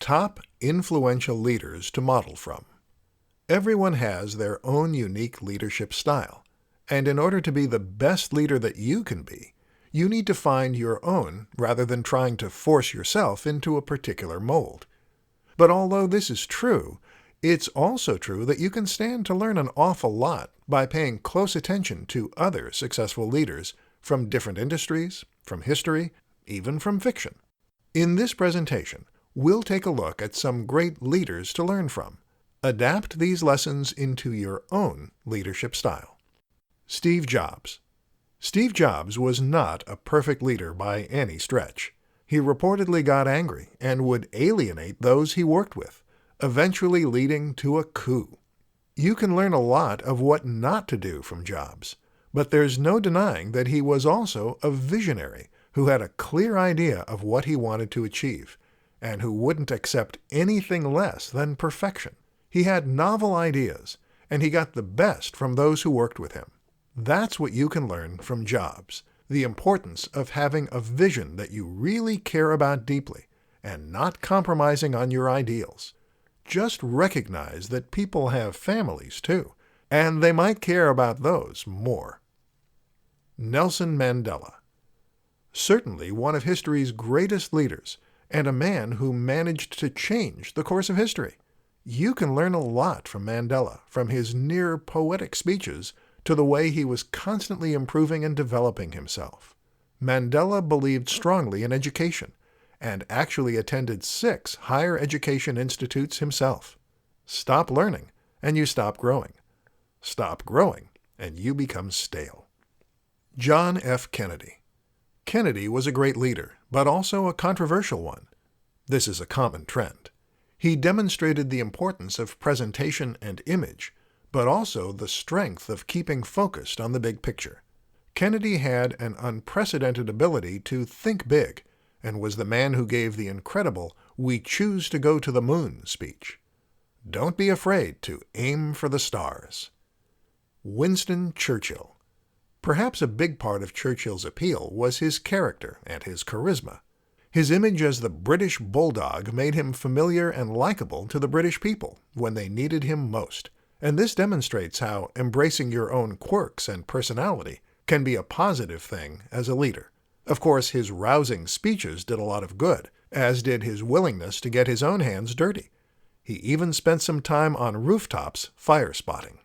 Top influential leaders to model from. Everyone has their own unique leadership style, and in order to be the best leader that you can be, you need to find your own rather than trying to force yourself into a particular mold. But although this is true, it's also true that you can stand to learn an awful lot by paying close attention to other successful leaders from different industries, from history, even from fiction. In this presentation, we'll take a look at some great leaders to learn from. Adapt these lessons into your own leadership style. Steve Jobs. Steve Jobs was not a perfect leader by any stretch. He reportedly got angry and would alienate those he worked with, eventually leading to a coup. You can learn a lot of what not to do from Jobs, but there's no denying that he was also a visionary who had a clear idea of what he wanted to achieve, and who wouldn't accept anything less than perfection. He had novel ideas, and he got the best from those who worked with him. That's what you can learn from Jobs, the importance of having a vision that you really care about deeply, and not compromising on your ideals. Just recognize that people have families too, and they might care about those more. Nelson Mandela. Certainly one of history's greatest leaders, and a man who managed to change the course of history. You can learn a lot from Mandela, from his near-poetic speeches to the way he was constantly improving and developing himself. Mandela believed strongly in education, and actually attended 6 higher education institutes himself. Stop learning, and you stop growing. Stop growing, and you become stale. John F. Kennedy. Kennedy was a great leader, but also a controversial one. This is a common trend. He demonstrated the importance of presentation and image, but also the strength of keeping focused on the big picture. Kennedy had an unprecedented ability to think big, and was the man who gave the incredible "We choose to go to the moon" speech. Don't be afraid to aim for the stars. Winston Churchill. Perhaps a big part of Churchill's appeal was his character and his charisma. His image as the British bulldog made him familiar and likable to the British people when they needed him most, and this demonstrates how embracing your own quirks and personality can be a positive thing as a leader. Of course, his rousing speeches did a lot of good, as did his willingness to get his own hands dirty. He even spent some time on rooftops fire spotting.